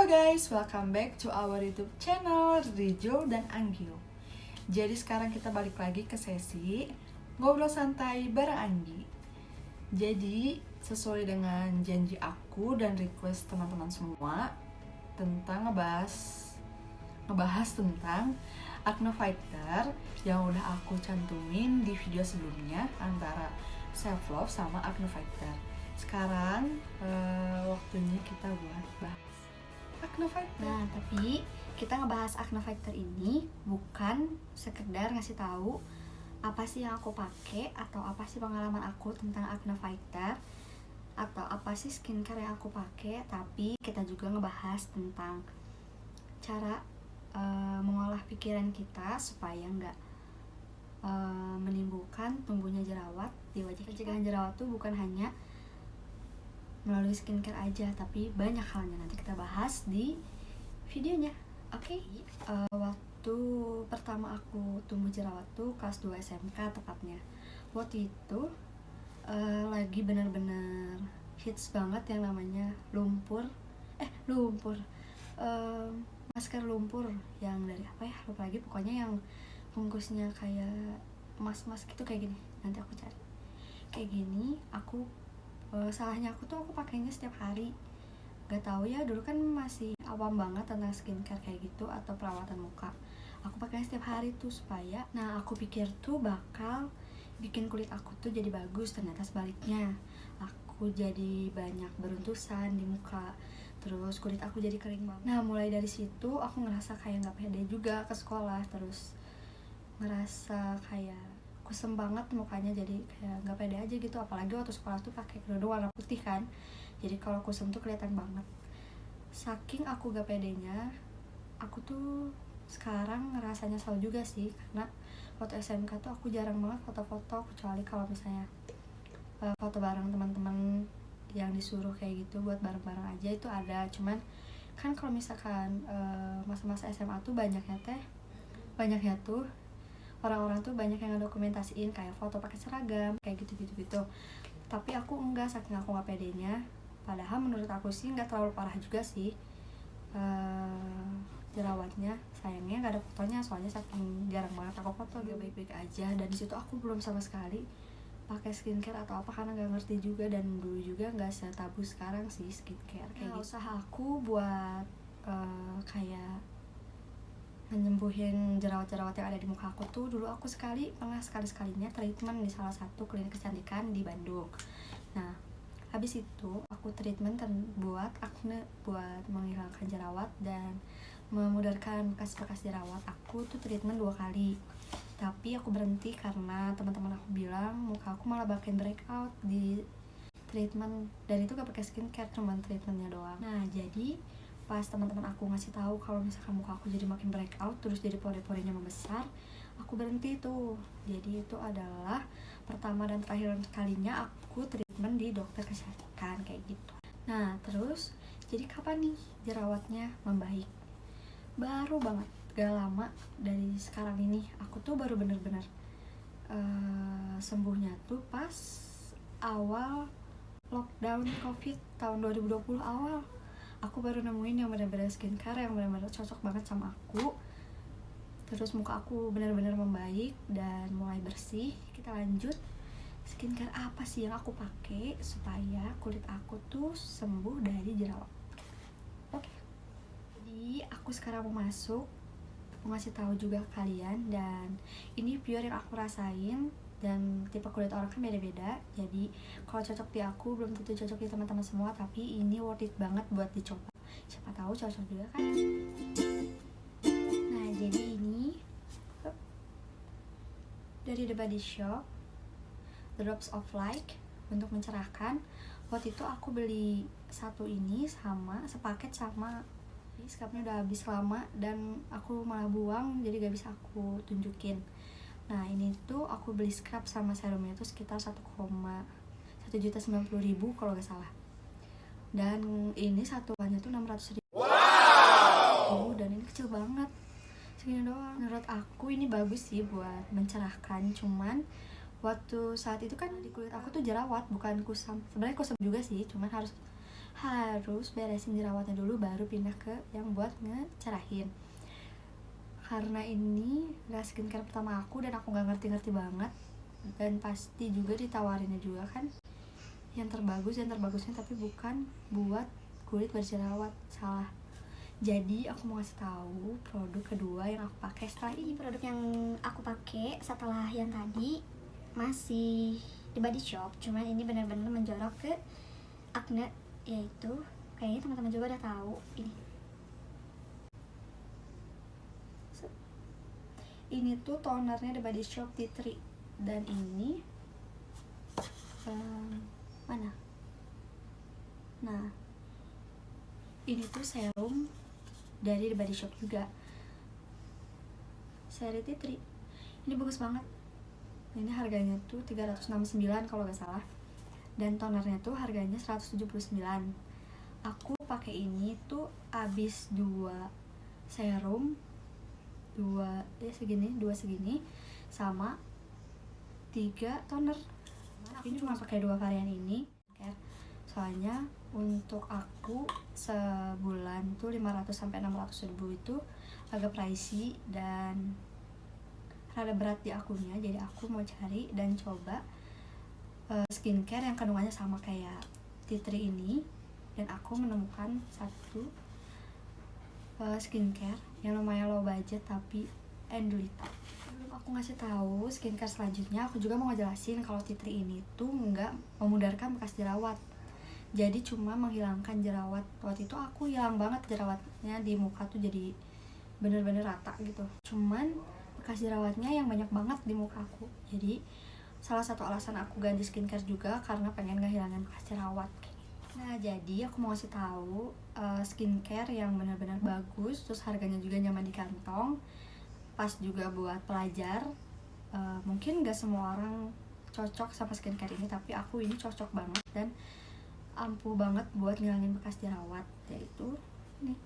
guys, welcome back to our YouTube channel Rijo dan Anggio. Jadi sekarang kita balik lagi ke sesi ngobrol santai bareng Anggi. Jadi sesuai dengan janji aku dan request teman-teman semua tentang ngebahas tentang Acne Fighter yang udah aku cantumin di video sebelumnya antara self love sama Acne Fighter. Sekarang waktunya kita buat bahas Acne Fighter. Nah, tapi kita ngebahas Acne Fighter ini bukan sekedar ngasih tahu apa sih yang aku pakai atau apa sih pengalaman aku tentang Acne Fighter atau apa sih skincare yang aku pakai, tapi kita juga ngebahas tentang cara mengolah pikiran kita supaya nggak menimbulkan tumbuhnya jerawat di wajah. Pencegahan jerawat tuh bukan hanya melalui skincare aja, tapi banyak halnya nanti kita bahas di videonya. Oke. Waktu pertama aku tumbuh jerawat tuh kelas 2 SMK tepatnya. Waktu itu lagi benar-benar hits banget yang namanya masker lumpur yang dari apa ya, lupa lagi, pokoknya yang bungkusnya kayak emas-emas gitu, kayak gini. Nanti aku cari kayak gini. Salahnya aku pakainya setiap hari. Gak tahu ya, dulu kan masih awam banget tentang skincare kayak gitu atau perawatan muka. Aku pakainya setiap hari tuh supaya, aku pikir tuh bakal bikin kulit aku tuh jadi bagus. Ternyata sebaliknya, aku jadi banyak beruntusan di muka, terus kulit aku jadi kering banget. Nah, mulai dari situ aku ngerasa kayak gak pede juga ke sekolah, terus ngerasa kayak kusem banget mukanya, jadi kayak nggak pede aja gitu. Apalagi waktu sekolah tuh pakai kerudung warna putih kan, jadi kalau kusem tuh kelihatan banget. Saking aku gak pedenya, aku tuh sekarang ngerasanya nyesel juga sih, karena waktu SMK tuh aku jarang banget foto-foto, kecuali kalau misalnya foto bareng teman-teman yang disuruh kayak gitu buat bareng-bareng aja, itu ada. Cuman kan kalau misalkan masa-masa SMA tuh banyaknya tuh orang-orang tuh banyak yang ngedokumentasiin kayak foto pakai seragam kayak gitu. Tapi aku enggak, saking aku gak pedenya. Padahal menurut aku sih nggak terlalu parah juga sih jerawatnya. Sayangnya nggak ada fotonya, soalnya saking jarang banget aku foto, dia baik-baik aja. Dan disitu aku belum sama sekali pakai skincare atau apa, karena nggak ngerti juga, dan dulu juga nggak setabu sekarang sih skincare kayak gitu. Usaha aku buat kayak menyembuhin jerawat-jerawat yang ada di muka aku tuh, dulu aku pernah sekali-sekalinya treatment di salah satu klinik kecantikan di Bandung. Nah, habis itu aku treatment buat acne, buat menghilangkan jerawat dan memudarkan bekas-bekas jerawat. Aku tuh treatment 2 kali, tapi aku berhenti karena teman-teman aku bilang muka aku malah makin breakout di treatment, dan itu gak pakai skincare, cuma treatmentnya doang. Nah, jadi pas teman-teman aku ngasih tahu kalau misalkan muka aku jadi makin breakout, terus jadi pori-porinya membesar, aku berhenti tuh. Jadi itu adalah pertama dan terakhir kalinya aku treatment di dokter kecantikan kayak gitu. Nah, terus jadi kapan nih jerawatnya membaik? Baru banget, gak lama dari sekarang ini. Aku tuh baru bener-bener sembuhnya tuh pas awal lockdown COVID tahun 2020 awal. Aku baru nemuin yang benar-benar skincare yang benar-benar cocok banget sama aku. Terus muka aku benar-benar membaik dan mulai bersih. Kita lanjut, skincare apa sih yang aku pakai supaya kulit aku tuh sembuh dari jerawat. Oke. Jadi aku sekarang mau ngasih tahu juga ke kalian, dan ini pure yang aku rasain, dan tipe kulit orang kan beda-beda. Jadi kalau cocok di aku belum tentu cocok di teman-teman semua, tapi ini worth it banget buat dicoba. Siapa tahu cocok juga kan. Nah, jadi ini dari The Body Shop, Drops of Light untuk mencerahkan. Waktu itu aku beli satu ini sepaket sama scrubnya, udah habis lama dan aku malah buang, jadi gak bisa aku tunjukin. Nah, ini tuh aku beli scrub sama serumnya tuh sekitar 1,190.000 kalau gak salah. Dan ini satuannya tuh 600.000. Wow. Dan ini kecil banget, segini doang. Menurut aku ini bagus sih buat mencerahkan. Cuman waktu saat itu kan di kulit aku tuh jerawat, bukan kusam. Sebenarnya kusam juga sih, cuman harus beresin jerawatnya dulu baru pindah ke yang buat ngecerahin. Karena ini gak skincare pertama aku dan aku gak ngerti-ngerti banget, dan pasti juga ditawarinnya juga kan yang terbagusnya, tapi bukan buat kulit berjerawat, salah. Jadi aku mau kasih tahu produk kedua yang aku pakai setelah Ini produk yang aku pakai setelah yang tadi masih di Body Shop, cuman ini benar-benar menjorok ke acne, yaitu kayaknya teman-teman juga udah tahu ini. Ini tuh tonernya The Body Shop Tea Tree, dan ini mana? Nah, ini tuh serum dari The Body Shop juga, seri Tea Tree. Ini bagus banget. Ini harganya tuh 369 kalau gak salah, dan tonernya tuh harganya 179. Aku pakai ini tuh abis 2 serum, 2 segini sama 3 toner. Aku cuma pakai 2 varian ini, soalnya untuk aku sebulan tuh 500-600 ribu itu agak pricey dan rada berat di akunnya. Jadi aku mau cari dan coba skincare yang kandungannya sama kayak Tea Tree ini, dan aku menemukan satu skincare yang lumayan low budget tapi endulita. Sebelum aku ngasih tahu skincare selanjutnya, aku juga mau ngejelasin kalau Tea Tree ini tuh nggak memudarkan bekas jerawat, jadi cuma menghilangkan jerawat. Waktu itu aku hilang banget jerawatnya di muka tuh, jadi bener-bener rata gitu, cuman bekas jerawatnya yang banyak banget di muka aku. Jadi salah satu alasan aku ganti skincare juga karena pengen ngehilangin bekas jerawat. Nah, jadi aku mau kasih tahu skincare yang benar-benar bagus, terus harganya juga nyaman di kantong, pas juga buat pelajar. Mungkin gak semua orang cocok sama skincare ini, tapi aku ini cocok banget dan ampuh banget buat ngilangin bekas jerawat, yaitu ini.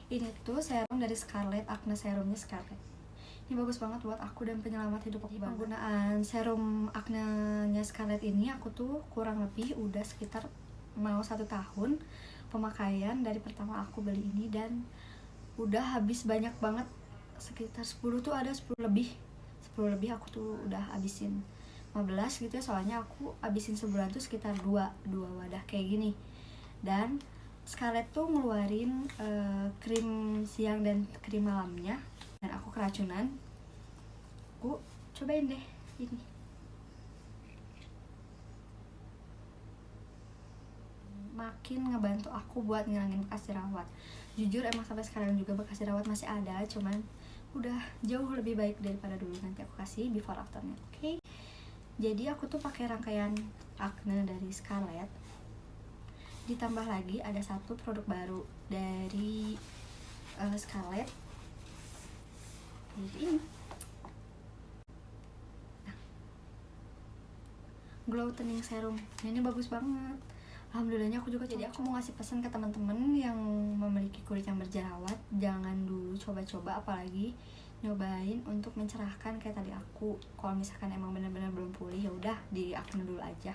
Ini tuh serum dari Scarlett, acne serumnya Scarlett. Ini bagus banget buat aku dan penyelamat hidup aku. Penggunaan serum acne-nya Scarlett ini aku tuh kurang lebih udah sekitar mau 1 tahun pemakaian dari pertama aku beli ini, dan udah habis banyak banget, sekitar 10 tuh ada 10 lebih aku tuh udah habisin 15 gitu ya, soalnya aku habisin sebulan tuh sekitar 2 wadah kayak gini. Dan Scarlett tuh ngeluarin krim siang dan krim malamnya, dan aku keracunan. Aku cobain deh ini. Makin ngebantu aku buat ngilangin bekas jerawat. Jujur emang sampai sekarang juga bekas jerawat masih ada, cuman udah jauh lebih baik daripada dulu. Nanti aku kasih before afternya, oke? Jadi aku tuh pakai rangkaian acne dari Scarlett, ditambah lagi ada satu produk baru dari Scarlett, ini. Nah, glow toning serum. Nah, ini bagus banget. Alhamdulillahnya aku juga. Jadi aku mau ngasih pesan ke teman-teman yang memiliki kulit yang berjerawat, jangan dulu coba-coba, apalagi nyobain untuk mencerahkan kayak tadi aku. Kalau misalkan emang benar-benar belum pulih, ya udah di acne dulu aja,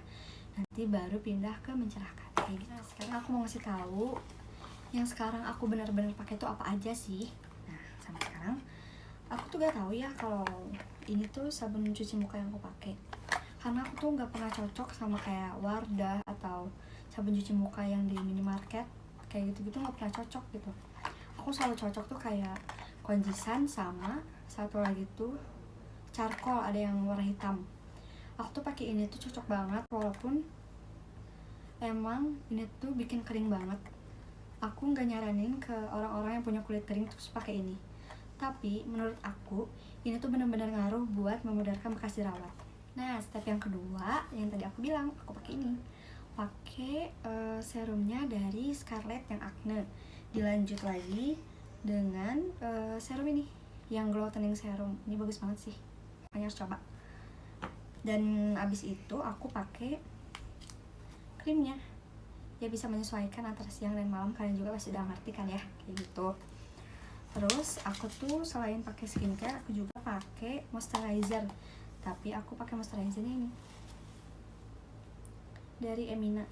nanti baru pindah ke mencerahkan kayak gitu. Nah, sekarang aku mau ngasih tahu yang sekarang aku benar-benar pakai tuh apa aja sih. Nah, sampai sekarang aku tuh gak tahu ya kalau ini tuh sabun cuci muka yang aku pakai, karena aku tuh nggak pernah cocok sama kayak Wardah atau sabun cuci muka yang di minimarket kayak gitu-gitu, nggak pernah cocok gitu. Aku selalu cocok tuh kayak Konjisan sama satu lagi tuh charcoal, ada yang warna hitam. Aku tuh pakai ini tuh cocok banget, walaupun emang ini tuh bikin kering banget. Aku nggak nyaranin ke orang-orang yang punya kulit kering terus pakai ini, tapi menurut aku ini tuh benar-benar ngaruh buat memudarkan bekas jerawat. Nah, step yang kedua yang tadi aku bilang, aku pakai ini, pakai serumnya dari Scarlett yang acne. Dilanjut lagi dengan serum ini yang glow toning serum. Ini bagus banget sih, makanya harus coba. Dan abis itu aku pakai krimnya, ya bisa menyesuaikan antara siang dan malam. Kalian juga pasti udah ngerti kan ya, kayak gitu. Terus aku tuh selain pakai skincare, aku juga pakai moisturizer. Tapi aku pakai moisturizernya ini dari Emina.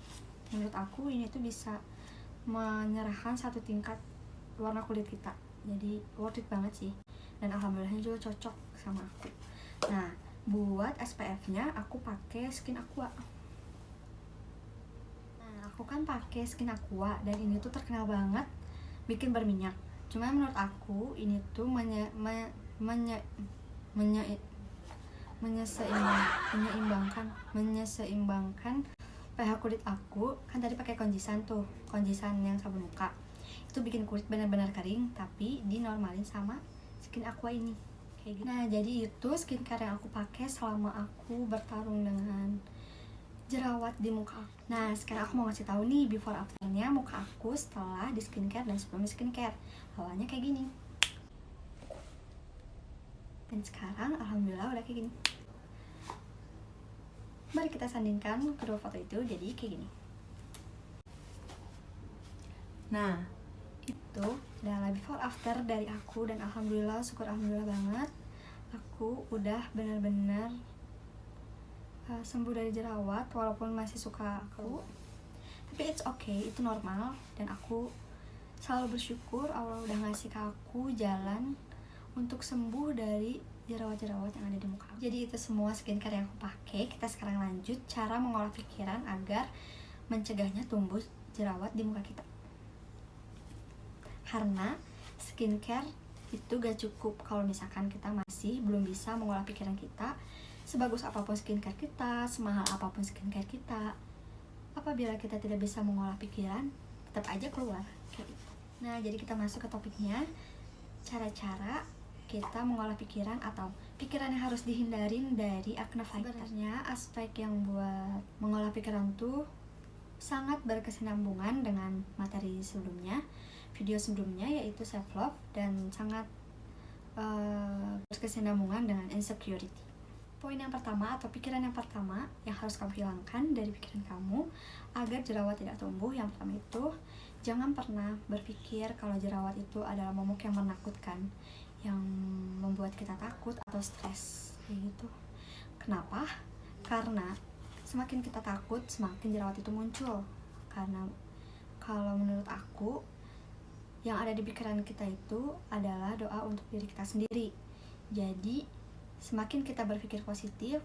Menurut aku ini tuh bisa menyerahkan satu tingkat warna kulit kita. Jadi worth it banget sih. Dan alhamdulillahnya juga cocok sama aku. Nah, buat SPF-nya aku pakai Skin Aqua. Nah, aku kan pakai Skin Aqua dan ini tuh terkenal banget bikin berminyak. Cuma menurut aku ini tuh menyeimbangkan pH kulit aku. Kan tadi pakai kondisan yang sabun muka. Itu bikin kulit benar-benar kering, tapi dinormalin sama Skin Aqua ini. Kayak gitu. Nah, jadi itu skincare yang aku pakai selama aku bertarung dengan jerawat di muka aku. Nah, sekarang aku mau ngasih tahu nih before afternya muka aku setelah di skincare dan sebelum di skincare. Awalnya kayak gini. Dan sekarang alhamdulillah udah kayak gini. Mari kita sandingkan kedua foto itu jadi kayak gini. Nah, itu adalah before after dari aku dan alhamdulillah, syukur alhamdulillah banget aku udah benar-benar sembuh dari jerawat walaupun masih suka aku. Tapi it's okay, itu normal dan aku selalu bersyukur Allah udah ngasih ke aku jalan untuk sembuh dari jerawat-jerawat yang ada di muka aku. Jadi itu semua skincare yang aku pakai. Kita sekarang lanjut cara mengolah pikiran agar mencegahnya tumbuh jerawat di muka kita. Karena skincare itu gak cukup kalau misalkan kita masih belum bisa mengolah pikiran kita. Sebagus apapun skincare kita, semahal apapun skincare kita, apabila kita tidak bisa mengolah pikiran, tetap aja keluar kayak gitu. Nah, jadi kita masuk ke topiknya, cara-cara kita mengolah pikiran atau pikiran yang harus dihindarin dari acne fighter. Sebenarnya aspek yang buat mengolah pikiran tuh sangat berkesinambungan dengan materi sebelumnya, video sebelumnya, yaitu self love, dan sangat berkesinambungan dengan insecurity. Poin yang pertama atau pikiran yang pertama yang harus kamu hilangkan dari pikiran kamu agar jerawat tidak tumbuh, yang pertama itu jangan pernah berpikir kalau jerawat itu adalah momok yang menakutkan, yang membuat kita takut atau stres kayak gitu. Kenapa? Karena semakin kita takut, semakin jerawat itu muncul. Karena kalau menurut aku, yang ada di pikiran kita itu adalah doa untuk diri kita sendiri. Jadi semakin kita berpikir positif,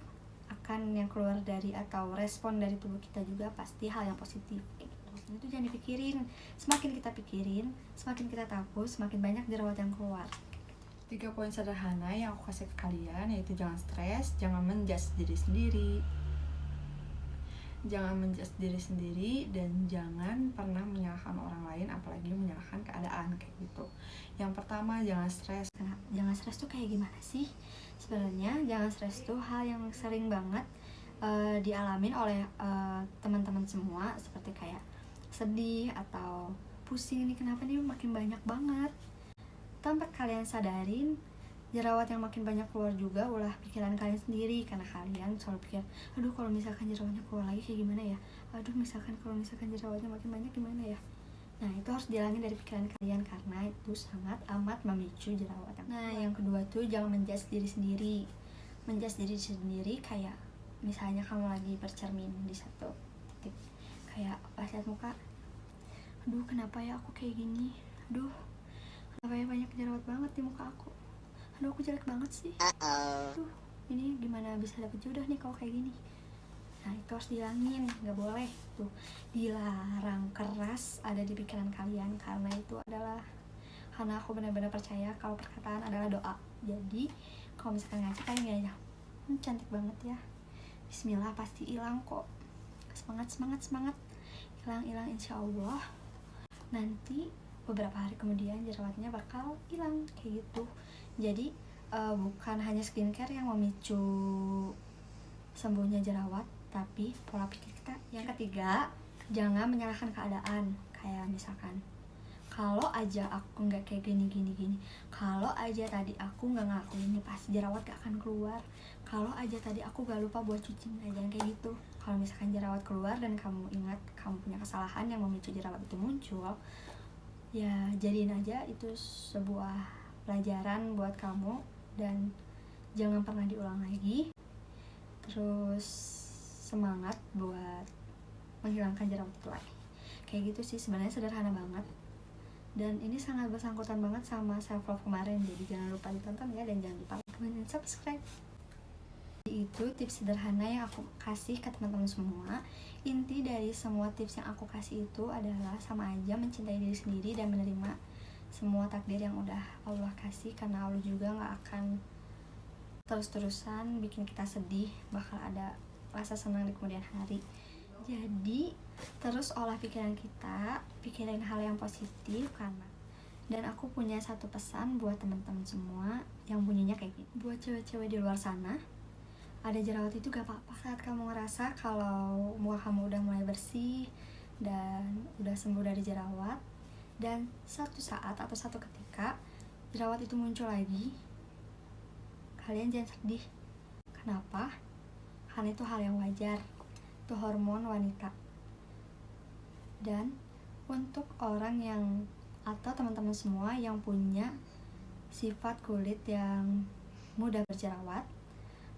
akan yang keluar dari atau respon dari tubuh kita juga pasti hal yang positif gitu. Itu jangan dipikirin. Semakin kita pikirin, semakin kita takut, semakin banyak jerawat yang keluar. 3 poin sederhana yang aku kasih ke kalian, yaitu jangan stres, jangan menjudge diri sendiri, dan jangan pernah menyalahkan orang lain, apalagi menyalahkan keadaan kayak gitu. Yang pertama, jangan stres. Jangan stres tuh kayak gimana sih? Sebenarnya jangan stres tuh hal yang sering banget dialamin oleh teman-teman semua, seperti kayak sedih atau pusing, ini kenapa nih makin banyak banget. Tanpa kalian sadarin, jerawat yang makin banyak keluar juga ulah pikiran kalian sendiri, karena kalian selalu pikir, aduh kalau misalkan jerawatnya keluar lagi kayak gimana ya, aduh misalkan kalau misalkan jerawatnya makin banyak gimana ya. Nah, itu harus dihilangin dari pikiran kalian karena itu sangat amat memicu jerawat. Nah, yang kedua tuh jangan menjudge diri sendiri. Menjudge diri sendiri kayak misalnya kamu lagi bercermin di satu titik, kayak pas lihat muka, aduh kenapa ya aku kayak gini, aduh kenapa ya banyak jerawat banget di muka aku, aduh aku jelek banget sih, aduh ini gimana bisa dapet jodoh nih kalau kayak gini. Nah, itu harus dihilangin, nggak boleh tuh, dilarang keras ada di pikiran kalian, karena itu adalah, karena aku benar-benar percaya kalau perkataan adalah doa. Jadi kalau misalkan ngaca kayak aja, cantik banget ya, bismillah pasti hilang kok, semangat, hilang insya Allah. Nanti beberapa hari kemudian jerawatnya bakal hilang kayak gitu. Jadi bukan hanya skincare yang memicu sembuhnya jerawat, tapi pola pikir kita. Yang ketiga, jangan menyalahkan keadaan. Kayak misalkan, kalau aja aku nggak kayak gini, kalau aja tadi aku nggak ngelakuin ini, pasti jerawat gak akan keluar. Kalau aja tadi aku gak lupa buat cuci, nah jangan kayak gitu. Kalau misalkan jerawat keluar dan kamu ingat kamu punya kesalahan yang memicu jerawat itu muncul, ya jadiin aja itu sebuah pelajaran buat kamu dan jangan pernah diulang lagi. Terus semangat buat menghilangkan jerawat itu lagi. Kayak gitu sih, sebenarnya sederhana banget dan ini sangat bersangkutan banget sama self love kemarin, jadi jangan lupa ditonton ya dan jangan lupa like dan subscribe. Itu tips sederhana yang aku kasih ke teman-teman semua. Inti dari semua tips yang aku kasih itu adalah sama aja mencintai diri sendiri dan menerima semua takdir yang udah Allah kasih, karena Allah juga gak akan terus-terusan bikin kita sedih, bakal ada rasa senang di kemudian hari. Jadi terus olah pikiran kita, pikirin hal yang positif. Dan aku punya satu pesan buat teman-teman semua yang bunyinya kayak gini. Buat cewek-cewek di luar sana, ada jerawat itu gak apa-apa. Saat kamu ngerasa kalau muka kamu udah mulai bersih dan udah sembuh dari jerawat, dan satu saat atau satu ketika jerawat itu muncul lagi, kalian jangan sedih. Kenapa? Karena itu hal yang wajar, itu hormon wanita. Dan untuk orang yang atau teman-teman semua yang punya sifat kulit yang mudah berjerawat,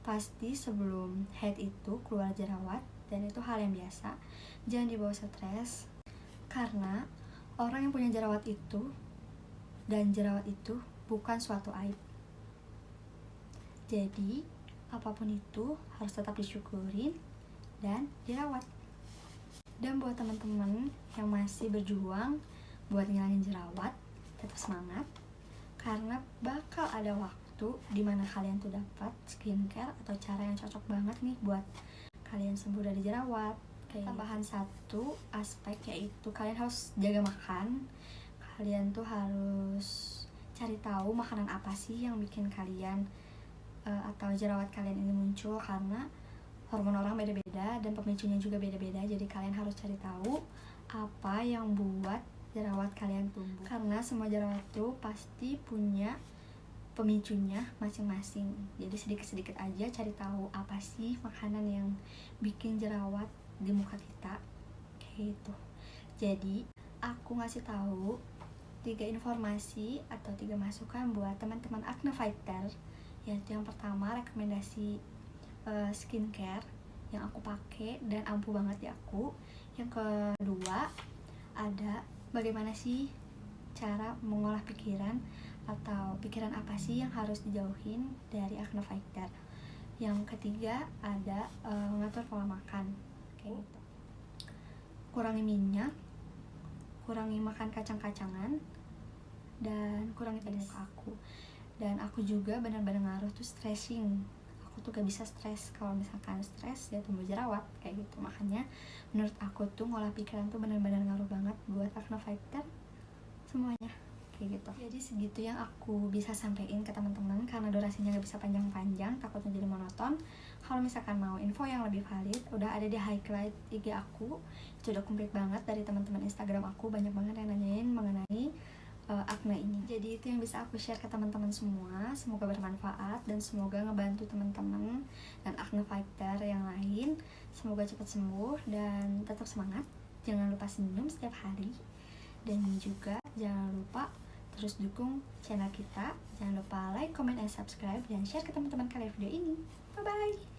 pasti sebelum haid itu keluar jerawat, dan itu hal yang biasa. Jangan dibawa stres, karena orang yang punya jerawat itu dan jerawat itu bukan suatu aib. Jadi apapun itu harus tetap disyukurin dan dirawat. Dan buat teman-teman yang masih berjuang buat ngilangin jerawat, tetap semangat, karena bakal ada waktu dimana kalian tuh dapat skincare atau cara yang cocok banget nih buat kalian sembuh dari jerawat. Kayak tambahan satu aspek, yaitu kalian harus jaga makan. Kalian tuh harus cari tahu makanan apa sih yang bikin kalian atau jerawat kalian ini muncul, karena hormon orang beda-beda dan pemicunya juga beda-beda. Jadi kalian harus cari tahu apa yang buat jerawat kalian tumbuh, karena semua jerawat tuh pasti punya pemicunya masing-masing. Jadi sedikit-sedikit aja cari tahu apa sih makanan yang bikin jerawat di muka kita, kayak gitu. Jadi aku ngasih tahu 3 informasi atau 3 masukan buat teman-teman acne fighter, yaitu yang pertama rekomendasi skincare yang aku pakai dan ampuh banget di aku. Yang kedua ada bagaimana sih cara mengolah pikiran, atau pikiran apa sih yang harus dijauhin dari acne fighter. Yang ketiga ada mengatur pola makan, kayak gitu. Kurangi minyak, kurangi makan kacang-kacangan, dan kurangi pedas muka aku. Dan aku juga benar-benar ngaruh tuh stressing. Aku tuh gak bisa stres, kalau misalkan stres ya tumbuh jerawat, kayak gitu. Makanya menurut aku tuh ngolah pikiran tuh benar-benar ngaruh banget buat acne fighter semuanya, kayak gitu. Jadi segitu yang aku bisa sampaikan ke teman-teman, karena durasinya gak bisa panjang-panjang, takutnya jadi monoton. Kalau misalkan mau info yang lebih valid, udah ada di highlight IG aku, itu udah komplit banget. Dari teman-teman Instagram aku banyak banget yang nanyain mengenai acne ini. Jadi itu yang bisa aku share ke teman-teman semua. Semoga bermanfaat dan semoga ngebantu teman-teman dan acne fighter yang lain. Semoga cepat sembuh dan tetap semangat. Jangan lupa senyum setiap hari, dan juga jangan lupa terus dukung channel kita. Jangan lupa like, comment, and subscribe, dan share ke teman-teman kalian video ini. Bye bye.